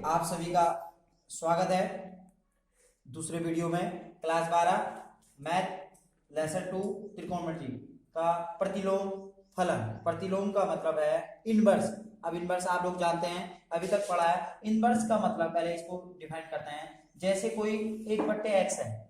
आप सभी का स्वागत है दूसरे वीडियो में। क्लास 12 मैथ लेसन 2 त्रिकोणमिति का प्रतिलोम फलन। प्रतिलोम का मतलब है इनवर्स। अब इनवर्स आप लोग जानते हैं, अभी तक पढ़ा है। इनवर्स का मतलब पहले इसको डिफाइन करते हैं। जैसे कोई 1/x है,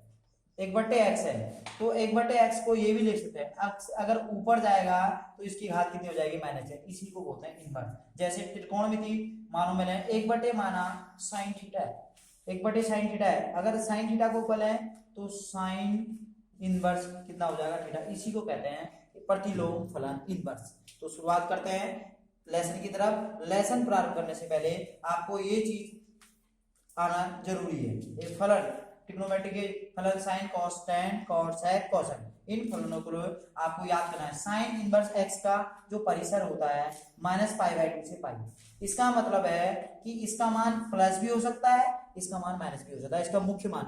1/x है तो 1/x को ये भी लिख सकते हैं, अगर ऊपर जाएगा तो इसकी घात कितनी हो जाएगी -है, इसी को बोलते हैं इनवर्स। जैसे त्रिकोणमिति मानो मैंने 1/, माना sin थीटा है, 1/sin थीटा है, अगर sin थीटा को ऊपर है तो sin इनवर्स कितना हो जाएगा थीटा, इसी को कहते हैं प्रतिलोम फलन इनवर्स। तो शुरुआत करते हैं लेसन की तरफ। लेसन प्रारंभ करने से पहले आपको ये चीज आना जरूरी है, ये फलन ट्रिग्नोमेट्री के फलन sin cos tan cos sec cosec, इन फलनों को आपको याद करना है। sin इनवर्स x का जो परिसर होता है -π/2 से पाई, इसका मतलब है कि इसका मान प्लस भी हो सकता है, इसका मान माइनस भी हो सकता है। इसका मुख्य मान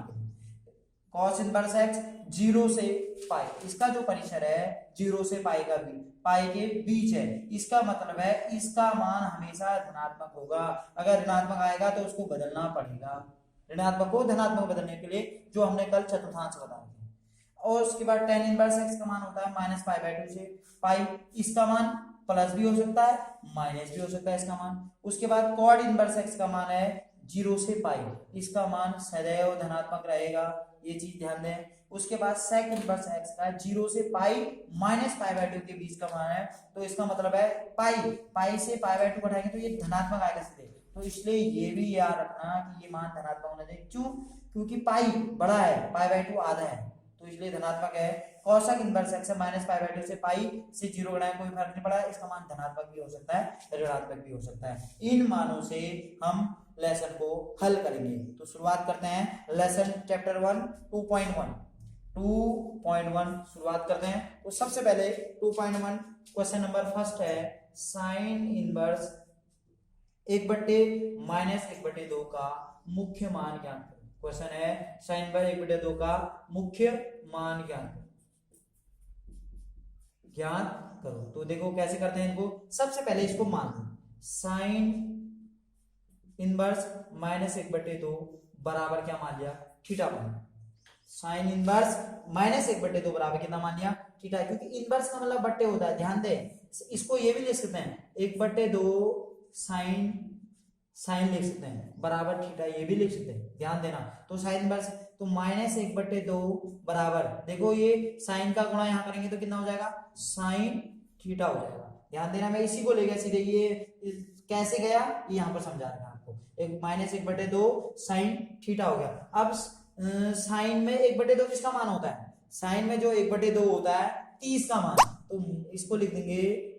cos इनवर्स x 0 से पाई, इसका जो परिसर है 0 से पाई का पाई के बीच है, इसका मतलब है इसका मान हमेशा धनात्मक होगा। अगर ऋणात्मक आएगा तो उसको बदलना पड़ेगा, ऋणात्मक को धनात्मक बदलने के लिए, जो हमने कल चतुर्थांश बताया। और उसके बाद tan इनवर्स x का मान होता है -π/2 से पाई, इसका मान प्लस भी हो सकता है माइनस भी हो सकता है इसका मान। उसके बाद cot इनवर्स x का मान है 0 से पाई, इसका मान सदैव धनात्मक रहेगा, ये चीज ध्यान दें। उसके बाद sec इनवर्स x का 0 से पाई -π/2 के बीच का मान है, तो इसका मतलब है पाई से π/2 बढ़ाएंगे तो ये धनात्मक आएगा सीधे, तो इसलिए ये भी याद रखना कि ये मान धनात्मक होना चाहिए। क्यों? क्योंकि पाई बड़ा है, π/2 आधा है, तो इसलिए धनात्मक है। cosec इनवर्स x है -π/2 से पाई से 0 बढ़ाएं कोई फर्क नहीं पड़ा, इसका मान धनात्मक भी हो सकता है ऋणात्मक भी हो सकता है। इन मानों से हम लेसन को हल करेंगे। तो शुरुआत करते हैं लेसन चैप्टर 1 2.1 शुरुआत करते हैं। तो सबसे पहले 2.1 क्वेश्चन नंबर फर्स्ट है साइन इनवर्स 1/-1/2 का मुख्य मान ज्ञात करो। क्वेश्चन है साइन बाय 1/2 का मुख्य मान ज्ञात करो। तो देखो कैसे करते हैं इनको। सबसे पहले इसको मान लो, साइन इनवर्स -1/2 बराबर क्या मान लिया, थीटा मान। साइन इनवर्स -1/2 बराबर कितना मान लिया, थीटा, क्योंकि इनवर्स का मतलब बट्टे होता है। ध्यान दें, इसको ये भी लिख सकते हैं 1/2 साइन लिख सकते हैं बराबर थीटा, ये भी लिख सकते हैं, ध्यान देना। तो साइन इनवर्स तो -1/2 बराबर, देखो ये साइन का गुणा यहाँ करेंगे तो कितना हो जाएगा, साइन थीटा हो जाएगा। ध्यान देना, मैं इसी को ले गया सीधे, ये कैसे गया ये यहाँ पर समझा रहा आपको। एक -1/2 साइन थीटा हो गया। अब साइन में 1/2 किसका मान होता है, साइन में जो 1/2 होता है 30 का मान, तो इसको लिख देंगे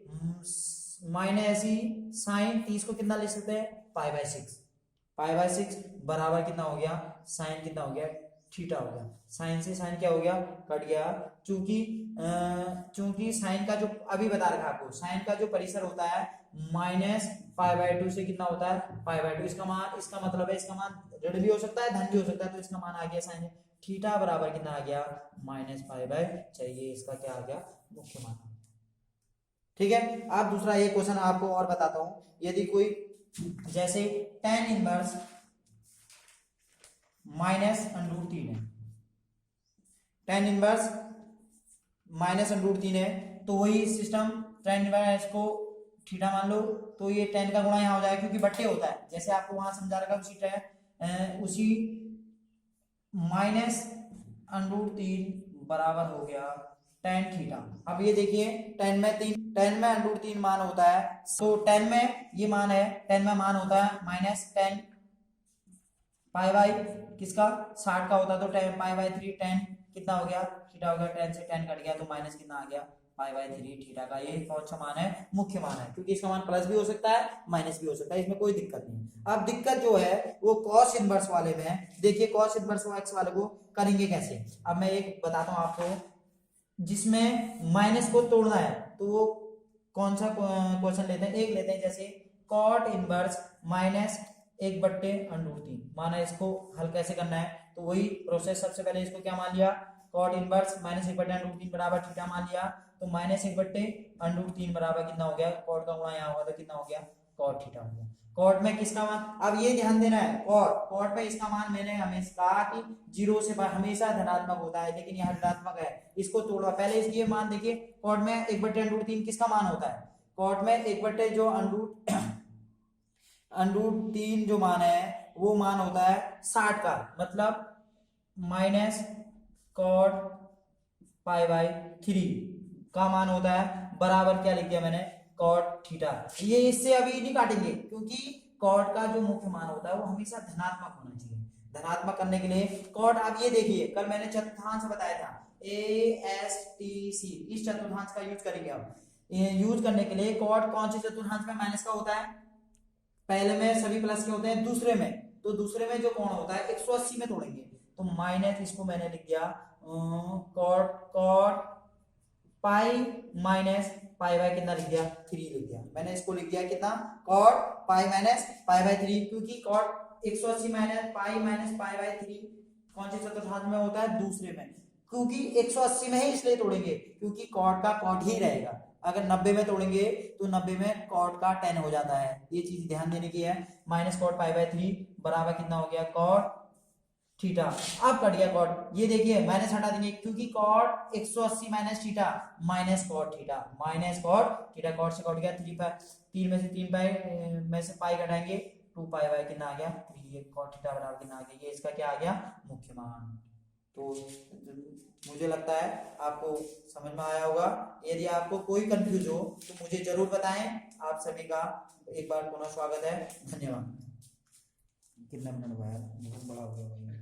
साइन 30 को कितना लिख सकते हैं, π/6 बराबर कितना हो गया, साइन कितना हो गया, थीटा हो गया। साइन से साइन क्या हो गया, कट गया। चूंकि साइन का जो अभी बता रखा आपको, साइन का जो परिसर होता है -π/2 से कितना होता है, π/2। इसका मतलब है इसका मान ऋण भी हो सकता है धन भी हो सकता है, तो इसका मान आ गया साइन थीटा बराबर कितना आ गया, -π/6। इसका क्या आ गया, मुख्य मान। ठीक है। अब दूसरा ये क्वेश्चन आपको और बताता हूं। यदि कोई जैसे tan इनवर्स -√3 है, tan इनवर्स -√3 है, तो वही सिस्टम tan इनवर्स को थीटा मान लो, तो ये tan का गुणा यहाँ हो जाएगा, क्योंकि बट्टे होता है, जैसे आपको वहां समझा रखा उसी -√3 बराबर हो गया tan थीटा। अब ये देखिए tan में √3 मान होता है, तो tan में ये मान है, tan में मान होता है -tan π/, किसका 60 का होता, तो π/3 tan कितना हो गया, थीटा हो गया। tan से tan कट गया तो माइनस कितना आ गया, π/3 थीटा का। ये कौन सा मान है, मुख्य मान है, क्योंकि इसका मान प्लस भी हो सकता है माइनस भी हो सकता है, इसमें कोई दिक्कत नहीं। अब दिक्कत जो है वो cos इनवर्स वाले में है। देखिए cos इनवर्स x वाले को करेंगे कैसे। अब मैं एक बताता हूं आपको, जिसमें माइनस को तोड़ना है, तो वो कौन सा क्वेश्चन लेते हैं, एक लेते हैं जैसे cot इनवर्स -1/√3 माना। इसको हल कैसे करना है, तो वही प्रोसेस। सबसे पहले इसको क्या मान लिया, cot इनवर्स -1/√3 बराबर थीटा मान लिया, तो -1/√3 बराबर कितना हो गया, cot का गुणा यहाँ होगा तो कितना हो गया, कॉट थीटा हो गया। कॉट में किसका मान, अब ये ध्यान देना है, कॉट में इसका मान मैंने हमेशा कहा कि 0 से हमेशा धनात्मक होता है, लेकिन यहाँ ऋणात्मक है, इसको तोड़ा। पहले इसलिए मान देखिए, कॉट में 1/√3 किसका मान होता है, कॉट में 1 जो √3 जो मान है वो मान होता है 60 का, मतलब माइनस कॉट π/3 का मान होता है, बराबर क्या लिख दिया मैंने, कॉट थीटा। ये इससे अभी नहीं काटेंगे, क्योंकि कॉट का जो मुख्य मान होता है वो हमेशा धनात्मक होना चाहिए। धनात्मक करने के लिए कॉट, आप ये देखिए कल मैंने चतुर्थांश बताया था ASTC, इस चतुर्थांश का यूज करेंगे। अब यूज करने के लिए कॉट कौन से चतुर्थांश में माइनस का होता है, पहले में सभी प्लस के होते हैं, दूसरे में, तो दूसरे में जो कोण होता है 180 में तोड़ेंगे, तो माइनस, इसको मैंने लिख दिया cot pi minus pi by कितना लिख दिया, 3 लिख दिया मैंने, इसको लिख दिया कितना, cot pi minus pi by 3, क्योंकि कॉट 180 माइनस पाई बाय 3 कौन से चतुर्थांश में होता है, दूसरे में, क्योंकि 180 में ही इसलिए तोड़ेंगे क्योंकि कॉट का कॉट ही रहेगा। अगर 90 में तोड़ेंगे तो 90 में कॉट का 10 हो जाता है, ये चीज ध्यान देने की है। माइनस कॉट π/3 बराबर कितना हो गया, कॉट थीटा। अब कट गया कॉट, ये देखिए माइनस हटा देंगे, क्योंकि cot 180 minus theta minus cot theta, minus cot theta, cot से कट गया 3 में से 3 पाई में से पाई घटाएंगे, 2π/, कितना आ गया 3, ये कॉट थीटा बराबर कितना आ गया, ये इसका क्या आ गया, मुख्य मान। तो मुझे लगता है आपको समझ में आया होगा। यदि आपको कोई कंफ्यूज हो तो मुझे जरूर बताएं। आप सभी का एक बार पुनः स्वागत है, धन्यवाद। कितना मिनट हुआ है, बहुत बड़ा हो गया।